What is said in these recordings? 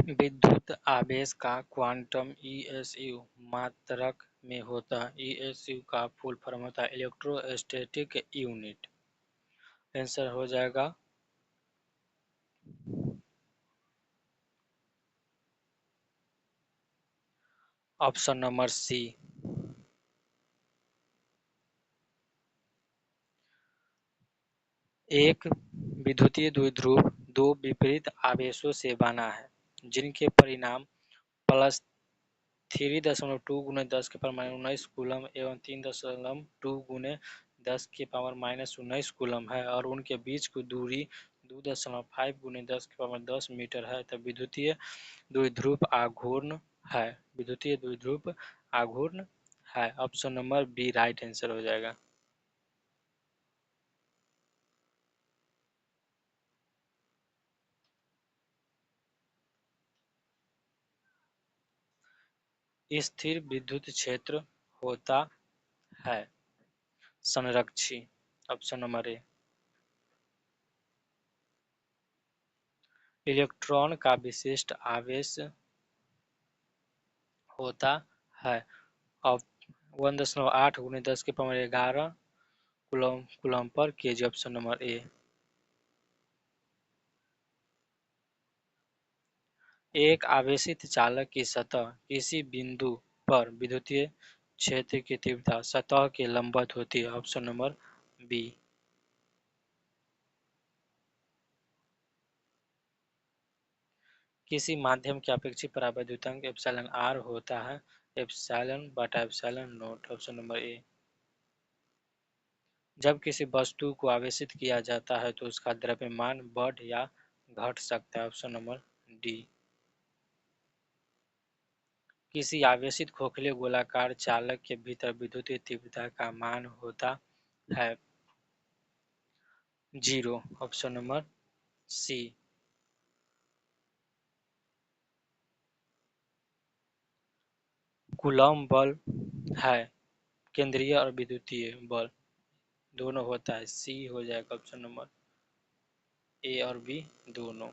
विद्युत आवेश का क्वांटम ईएसयू मात्रक में होता है। ईएसयू का फुल फॉर्म होता है इलेक्ट्रोस्टैटिक यूनिट। आंसर हो जाएगा ऑप्शन नंबर सी। एक विद्युतीय द्विध्रुव दो विपरीत आवेशों से बना है जिनके परिणाम प्लस 3.2 गुने 10 के पावर -19 कूलम एवं 3.2 गुने 10 के पावर -19 कूलम है और उनके बीच की दूरी 2.5 गुने 10 के पावर 10 मीटर है। तब विद्युतीय द्विध्रुव आघूर्ण है। विद्युतीय द्विध्रुव आघूर्ण है। Option number B right answer हो जाएगा। स्थिर विद्युत क्षेत्र होता है संरक्षी। Option number A. इलेक्ट्रॉन का विशिष्ट आवेश होता है अब 1.8 गुने 10 के power 11 coulomb coulomb per KG. Option number ए। एक आवेशित चालक की सतह किसी बिंदु पर विद्युतीय क्षेत्र की तीव्रता सतह के लंबवत होती है। Option number B. किसी माध्यम की अपेक्षित परावैद्युतांक एप्सिलॉन आर होता है एप्सिलॉन बटा एप्सिलॉन नॉट। ऑप्शन नंबर ए। जब किसी वस्तु को आवेशित किया जाता है तो उसका द्रव्यमान बढ़ या घट सकता है। Option number D. किसी आवेशित खोखले गोलाकार चालक के भीतर विद्युतीय तीव्रता का मान होता है 0। ऑप्शन नंबर सी। कूलॉम बल है केंद्रीय और विद्युतीय बल दोनों होता है। सी हो जाएगा ऑप्शन नंबर ए और बी दोनों।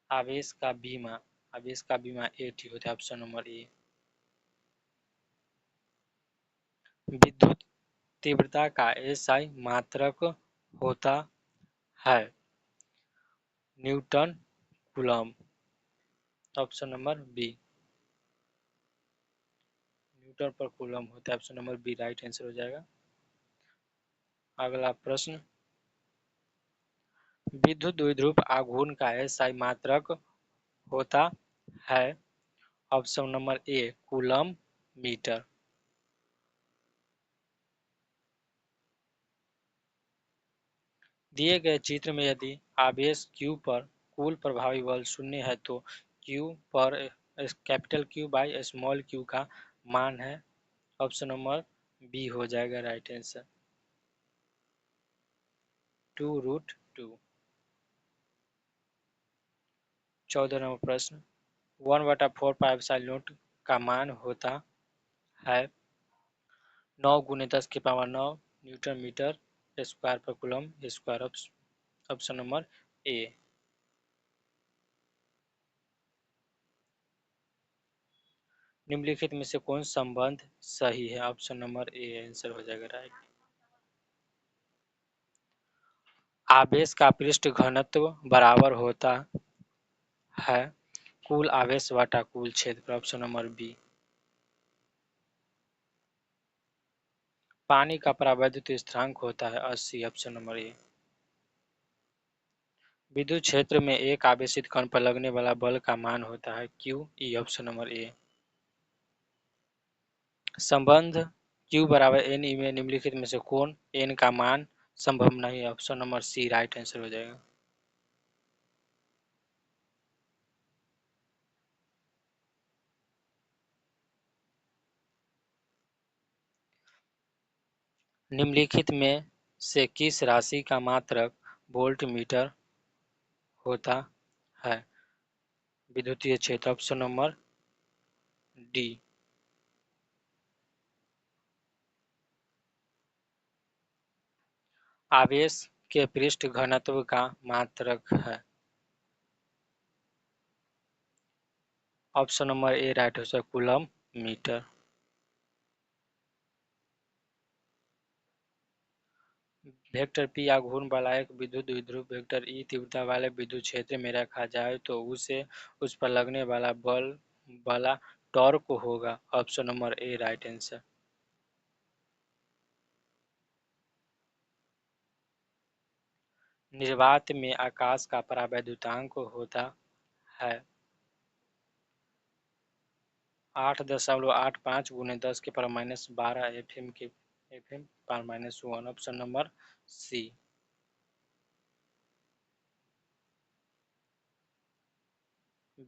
आवेश का बीमा एटी होता है। Option number A. विद्युत तीव्रता का एसआई मात्रक होता है newton coulomb. Option number B. Newton पर कूलम होता है। Option number B right answer हो जाएगा। अगला प्रश्न विद्युत द्विध्रुव आघूर्ण का एसआई मात्रक होता है। Option number A coulomb metre. दिए गए चित्र में यदि आवेश Q पर कुल प्रभावी बल 0 है तो Q पर capital Q by small q का मान है। ऑप्शन नंबर बी हो जाएगा राइट आंसर 2√2। 14 नंबर प्रश्न 1/4 का मान होता है 9 गुने 10 की पावर 9 न्यूटन मीटर स्क्वायर पर कूलम स्क्वायर। ऑप्शन नंबर ए। निम्नलिखित में से कौन संबंध सही है। ऑप्शन नंबर ए आंसर हो जाएगा राइट। आवेश का पृष्ठ घनत्व बराबर होता है कुल आवेश बटा कुल क्षेत्र। Option number B. पानी का परावैद्युत स्थिरांक होता है 80। Option number A. विद्युत क्षेत्र में एक आवेशित कण पर लगने वाला बल का मान होता है क्यू ई। ऑप्शन नंबर ए। संबंध Q बराबर एन ई में निम्नलिखित में से कौन एन का मान संभव नहीं है। Option number C right answer हो जाएगा। निम्नलिखित में से किस राशि का मात्रक वोल्ट मीटर होता है विद्युतीय क्षेत्र। Option number D. आवेश के पृष्ठ घनत्व का मात्रक है option number A right answer coulomb metre. Vector P आघूर्ण वाला एक विद्युत द्विध्रुव वेक्टर ई तीव्रता वाले विद्युत क्षेत्र में रखा जाए तो उसे उस पर लगने वाला बल वाला टॉर्क होगा। Option number A right answer. निर्वात में आकाश का परावैद्युतांक होता है 8.85 गुने 10⁻12 एफएम पर -1। Option number C.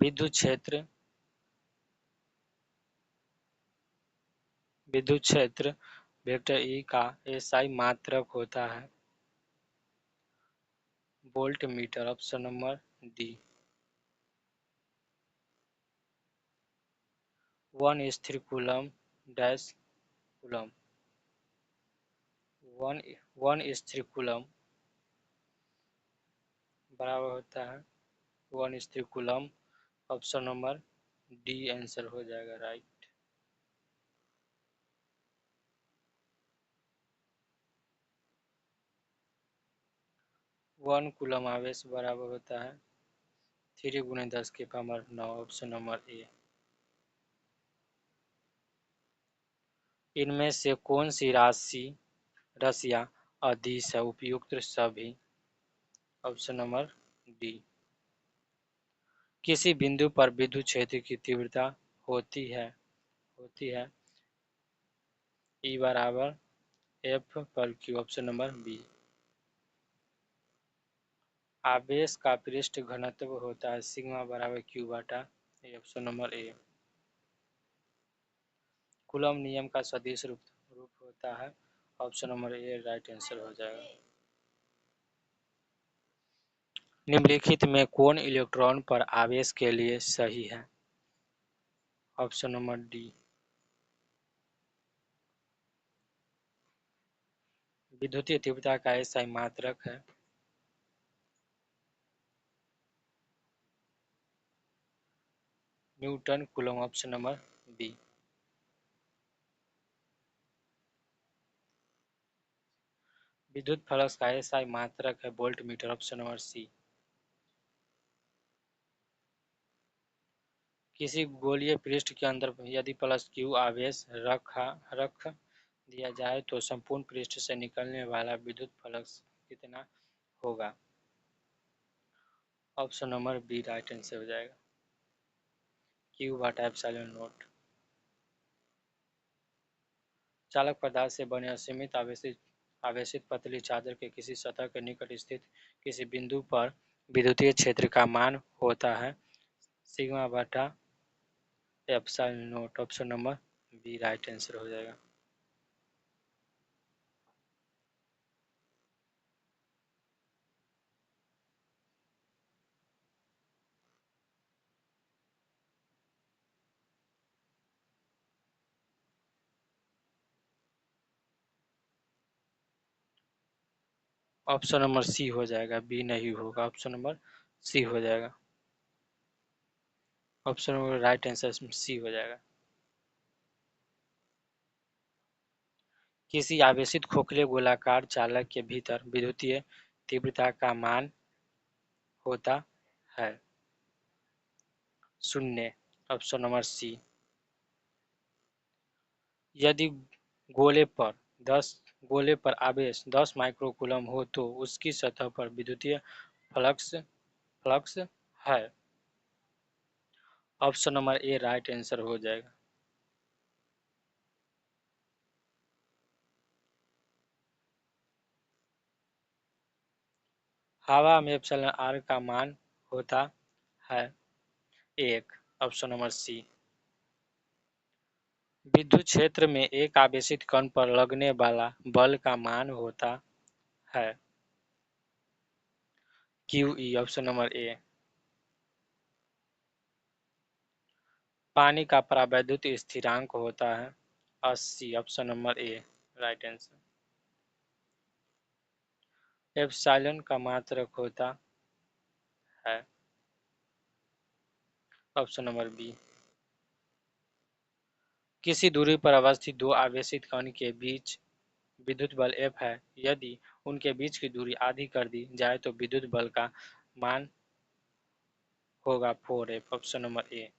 विद्युत क्षेत्र वेक्टर ई का एसआई मात्रक होता है volt metre. Option number D. 1 स्थिर डैश कूलम। 1 स्थिर कूलम बराबर होता है 1 स्थिर coulomb. Option number D answer हो जाएगा राइट। वन कूलम आवेश बराबर होता है 3 × 10⁻⁹। ऑप्शन नंबर ए। इनमें से कौन सी राशियाँ अदिश है उपयुक्त सभी। Option number D. किसी बिंदु पर विद्युत क्षेत्र की तीव्रता होती है ई बराबर एफ पर क्यू। Option number B. आवेश का पृष्ठ घनत्व होता है सिग्मा बराबर क्यू बटा A. Option number A. Coulomb नियम का सदिश रूप होता है। Option number A right answer हो जाएगा। निम्नलिखित में कौन इलेक्ट्रॉन पर आवेश के लिए सही है। Option number D. विद्युतीय तीव्रता का एसआई मात्रक है newton coulomb. Option number B. विद्युत फ्लक्स का एसआई मात्रक है volt metre. Option number C. किसी गोलीय पृष्ठ के अंदर यदि प्लस क्यू आवेश रख दिया जाए तो संपूर्ण पृष्ठ से निकलने वाला विद्युत फ्लक्स कितना होगा। Option number B right answer हो जाएगा क्यू बटा एप्सिलॉन नॉट। चालक पदार्थ से बने असीमित आवेशित पतली चादर के किसी सतह के निकट स्थित किसी बिंदु पर विद्युतीय क्षेत्र का मान होता है सिग्मा बटा epsilon naught. Option number B right answer हो जाएगा। ऑप्शन नंबर सी हो जाएगा बी नहीं होगा। ऑप्शन नंबर सी हो जाएगा। Option number right answer C हो जाएगा। किसी आवेशित खोखले गोलाकार चालक के भीतर विद्युतीय तीव्रता का मान होता है 0। Option number C. यदि गोले पर 10 गोले पर आवेश 10 माइक्रोकूलम हो तो उसकी सतह पर विद्युतीय फ्लक्स फ्लक्स है। Option number A right answer हो जाएगा। हवा में एप्सिलॉन आर का मान होता है 1। Option number C. विद्युत क्षेत्र में एक आवेशित कण पर लगने वाला बल का मान होता है क्यू ई। ऑप्शन नंबर ए। पानी का परावैद्युत स्थिरांक होता है 80। Option number A right answer. Epsilon का मात्रक होता है ऑप्शन नंबर बी। किसी दूरी पर अवस्थित दो आवेशित कण के बीच विद्युत बल F है। यदि उनके बीच की दूरी आधी कर दी जाए तो विद्युत बल का मान होगा 4F। Option number A.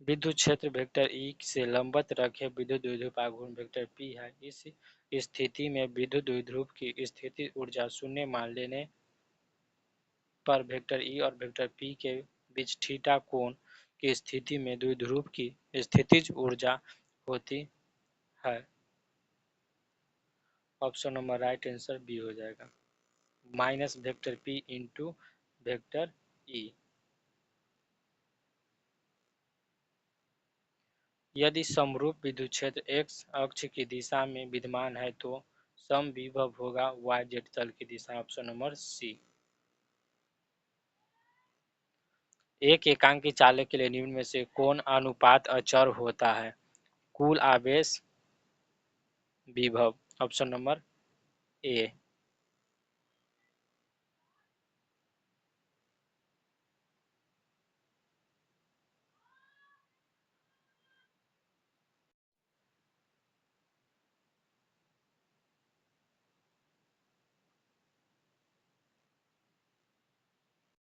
विद्युत क्षेत्र वेक्टर ई से लंबवत रखे विद्युत द्विध्रुव का घूर्ण वेक्टर पी है। इस स्थिति में विद्युत द्विध्रुव की स्थितिज ऊर्जा शून्य मान लेने पर वेक्टर ई और वेक्टर पी के बीच थीटा कोण की स्थिति में द्विध्रुव की स्थितिज ऊर्जा होती है। Option number right answer B हो जाएगा, minus vector P into vector E. यदि समरूप विद्युत क्षेत्र x अक्ष की दिशा में विद्यमान है तो समविभव होगा yz तल की दिशा। ऑप्शन नंबर सी। एक एकांकी चालक के लिए निम्न में से कौन अनुपात अचर होता है? कुल आवेश विभव। ऑप्शन नंबर ए।